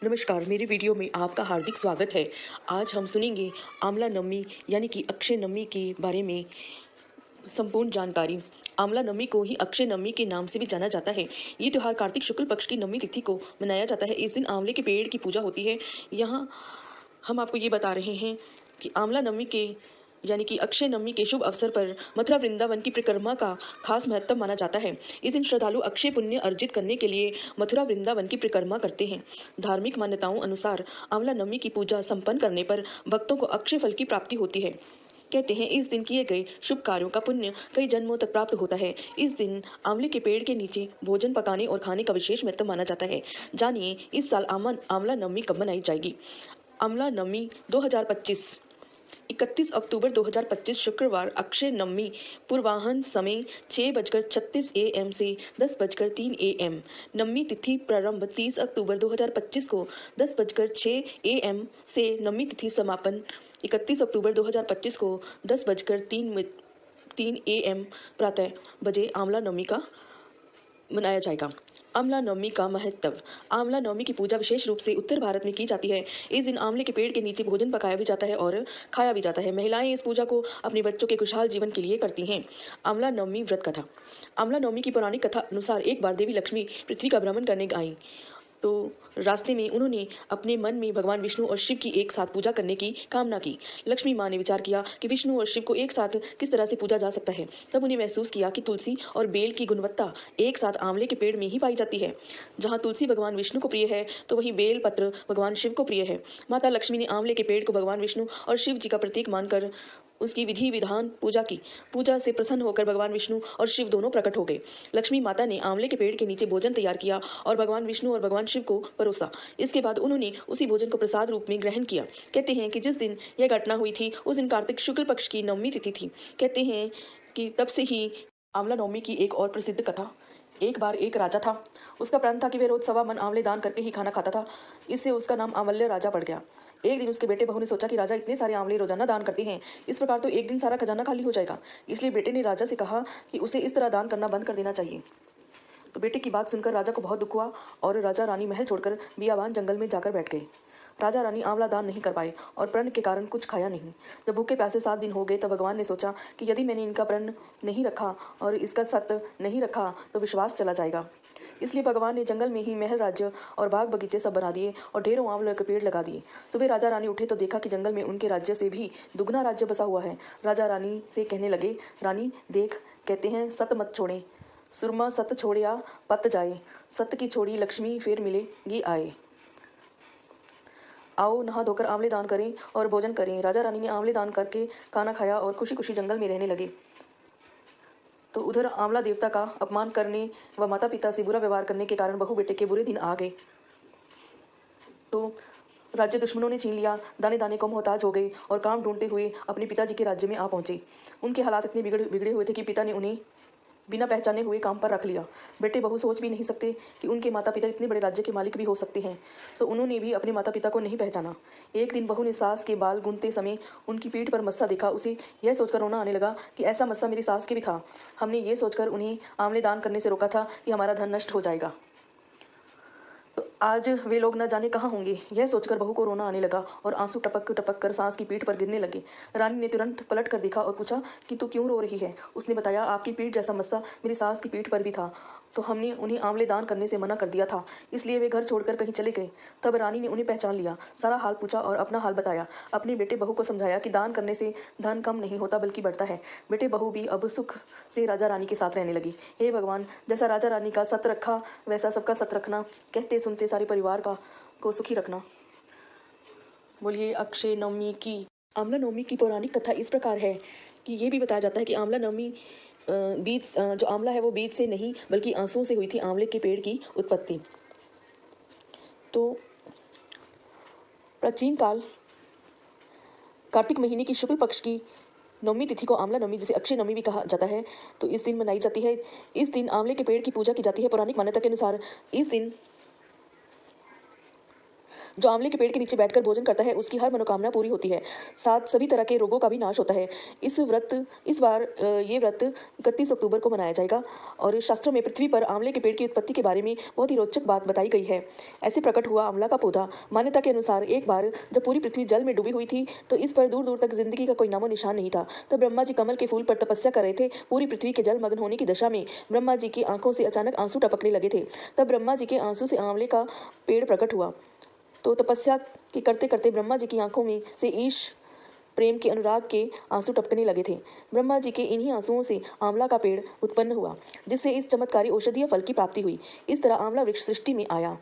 नमस्कार, मेरी वीडियो में आपका हार्दिक स्वागत है। आज हम सुनेंगे आंवला नवमी यानी कि अक्षय नवमी के बारे में संपूर्ण जानकारी। आंवला नवमी को ही अक्षय नवमी के नाम से भी जाना जाता है। ये त्योहार कार्तिक शुक्ल पक्ष की नवमी तिथि को मनाया जाता है। इस दिन आंवले के पेड़ की पूजा होती है। यहाँ हम आपको ये बता रहे हैं कि आंवला नवमी के यानी कि अक्षय नवमी के शुभ अवसर पर मथुरा वृंदावन की परिक्रमा का खास महत्व माना जाता है। इस दिन श्रद्धालु अक्षय पुण्य अर्जित करने के लिए मथुरा वृंदावन की परिक्रमा करते हैं। धार्मिक मान्यताओं अनुसार आंवला नवमी की पूजा संपन्न करने पर भक्तों को अक्षय फल की प्राप्ति होती है। कहते हैं इस दिन किए गए शुभ कार्यों का पुण्य कई जन्मों तक प्राप्त होता है। इस दिन आंवले के पेड़ के नीचे भोजन पकाने और खाने का विशेष महत्व माना जाता है। जानिए इस साल आंवला नवमी कब मनाई जाएगी। आंवला नवमी 2025 31 अक्टूबर 2025 शुक्रवार अक्षय नवमी पूर्वाह्न समय 6:36 AM से 10:03 AM। नवमी तिथि प्रारंभ 30 अक्टूबर 2025 को 10:06 AM से नवमी तिथि समापन 31 अक्टूबर 2025 को 10:03 AM प्रातः बजे आंवला नवमी का मनाया जाएगा। आंवला नवमी का महत्व। आंवला नवमी की पूजा विशेष रूप से उत्तर भारत में की जाती है। इस दिन आंवले के पेड़ के नीचे भोजन पकाया भी जाता है और खाया भी जाता है। महिलाएं इस पूजा को अपने बच्चों के खुशहाल जीवन के लिए करती हैं। आंवला नवमी व्रत कथा। आंवला नवमी की पौराणिक कथा अनुसार एक बार देवी लक्ष्मी पृथ्वी का भ्रमण करने आई तो रास्ते में उन्होंने अपने मन में भगवान विष्णु और शिव की एक साथ पूजा करने की कामना की। लक्ष्मी माँ ने विचार किया कि विष्णु और शिव को एक साथ किस तरह से पूजा जा सकता है। तब उन्हें महसूस किया कि तुलसी और बेल की गुणवत्ता एक साथ आंवले के पेड़ में ही पाई जाती है। जहाँ तुलसी भगवान विष्णु को प्रिय है तो वही बेल पत्र भगवान शिव को प्रिय है। माता लक्ष्मी ने आंवले के पेड़ को भगवान विष्णु और शिव जी का प्रतीक मानकर उसकी विधि विधान पूजा की। पूजा से प्रसन्न होकर भगवान विष्णु और शिव दोनों प्रकट हो गए। लक्ष्मी माता ने आंवले के पेड़ के नीचे भोजन तैयार किया और भगवान विष्णु और भगवान शिव को परोसा। इसके बाद उन्होंने उसी भोजन को प्रसाद रूप में ग्रहण किया। कहते हैं कि जिस दिन यह घटना हुई थी उस दिन कार्तिक शुक्ल पक्ष की नवमी तिथि थी। कहते हैं कि तब से ही आंवला नवमी की एक और प्रसिद्ध कथा। एक बार एक राजा था। उसका प्रण था कि वह रोज 1.25 मन आंवले दान करके ही खाना खाता था। इससे उसका नाम आंवल्य राजा पड़ गया। एक दिन उसके बेटे बहू ने सोचा कि राजा इतने सारे आंवले रोजाना दान करते हैं, इस प्रकार तो एक दिन सारा खजाना खाली हो जाएगा। इसलिए बेटे ने राजा से कहा कि उसे इस तरह दान करना बंद कर देना चाहिए। तो बेटे की बात सुनकर राजा को बहुत दुख हुआ और राजा रानी महल छोड़कर बियाबान जंगल में जाकर बैठ गए। राजा रानी आंवला दान नहीं कर पाए और प्रण के कारण कुछ खाया नहीं। जब भूखे प्यासे 7 दिन हो गए तब भगवान ने सोचा कि यदि मैंने इनका प्रण नहीं रखा और इसका सत्य नहीं रखा तो विश्वास चला जाएगा। इसलिए भगवान ने जंगल में ही महल राज्य और बाग बगीचे सब बना दिए और ढेरों आंवले के पेड़ लगा दिए। सुबह राजा रानी उठे तो देखा कि जंगल में उनके राज्य से भी दुगना राज्य बसा हुआ है। राजा रानी से कहने लगे, रानी देख, कहते हैं सत मत छोड़े, सुरमा सत छोड़िया पत जाए, सत की छोड़ी लक्ष्मी फिर मिलेगी आए। आओ नहा धोकर आंवले दान करें और भोजन करें। राजा रानी ने आंवले दान करके खाना खाया और खुशी खुशी जंगल में रहने लगे। तो उधर आंवला देवता का अपमान करने व माता पिता से बुरा व्यवहार करने के कारण बहू बेटे के बुरे दिन आ गए। तो राज्य दुश्मनों ने छीन लिया। दाने दाने को मोहताज हो गए और काम ढूंढते हुए अपने पिताजी के राज्य में आ पहुंचे। उनके हालात इतने बिगड़े हुए थे कि पिता ने उन्हें बिना पहचाने हुए काम पर रख लिया। बेटे बहू सोच भी नहीं सकते कि उनके माता पिता इतने बड़े राज्य के मालिक भी हो सकते हैं। सो उन्होंने भी अपने माता पिता को नहीं पहचाना। एक दिन बहू ने सास के बाल गूंथते समय उनकी पीठ पर मस्सा देखा। उसे यह सोचकर रोना आने लगा कि ऐसा मस्सा मेरी सास के भी था। हमने ये सोचकर उन्हें आंवले दान करने से रोका था कि हमारा धन नष्ट हो जाएगा। तो आज वे लोग न जाने कहाँ होंगे। यह सोचकर बहू को रोना आने लगा और आंसू टपक टपक कर सास की पीठ पर गिरने लगे। रानी ने तुरंत पलट कर देखा और पूछा कि तू क्यों रो रही है। उसने बताया, आपकी पीठ जैसा मस्सा मेरी सास की पीठ पर भी था, तो हमने उन्हें आंवले दान करने से मना कर दिया था, इसलिए वे घर छोड़कर कहीं चले गए। तब रानी ने उन्हें पहचान लिया, सारा हाल पूछा और अपना हाल बताया। अपने बेटे बहू को समझाया कि दान करने से धन कम नहीं होता बल्कि बढ़ता है। बेटे बहू भी अब सुख से राजा रानी के साथ रहने लगी। हे भगवान, जैसा राजा रानी का सत रखा वैसा सबका सत रखना। कहते सुनते सारे परिवार को सुखी रखना। बोलिए अक्षय नवमी की। आंवला नवमी की पौराणिक कथा इस प्रकार है कि ये भी बताया जाता है कि आंवला नवमी बीज जो आंवला है वो बीज से नहीं बल्कि आंसुओं से हुई थी आंवले के पेड़ की उत्पत्ति। तो प्राचीन काल कार्तिक महीने की शुक्ल पक्ष की नवमी तिथि को आंवला नवमी जिसे अक्षय नवमी भी कहा जाता है, तो इस दिन मनाई जाती है। इस दिन आंवले के पेड़ की पूजा की जाती है। पौराणिक मान्यता के अनुसार इस दिन जो आंवले के पेड़ के नीचे बैठकर भोजन करता है उसकी हर मनोकामना पूरी होती है, साथ सभी तरह के रोगों का भी नाश होता है। इस बार ये व्रत 31 अक्टूबर को मनाया जाएगा और शास्त्रों में पृथ्वी पर आंवले के पेड़ की उत्पत्ति के बारे में बहुत ही रोचक बात बताई गई है। ऐसे प्रकट हुआ आंवला का पौधा। मान्यता के अनुसार एक बार जब पूरी पृथ्वी जल में डूबी हुई थी तो इस पर दूर दूर तक जिंदगी का कोई नामो निशान नहीं था। तब ब्रह्मा जी कमल के फूल पर तपस्या कर रहे थे। पूरी पृथ्वी के जलमग्न होने की दशा में ब्रह्मा जी की आंखों से अचानक आंसू टपकने लगे थे। तब ब्रह्मा जी के आंसू से आंवले का पेड़ प्रकट हुआ। तो तपस्या के करते करते ब्रह्मा जी की आंखों में से ईश प्रेम के अनुराग के आंसू टपकने लगे थे। ब्रह्मा जी के इन्हीं आंसुओं से आंवला का पेड़ उत्पन्न हुआ, जिससे इस चमत्कारी औषधीय फल की प्राप्ति हुई। इस तरह आंवला वृक्ष सृष्टि में आया।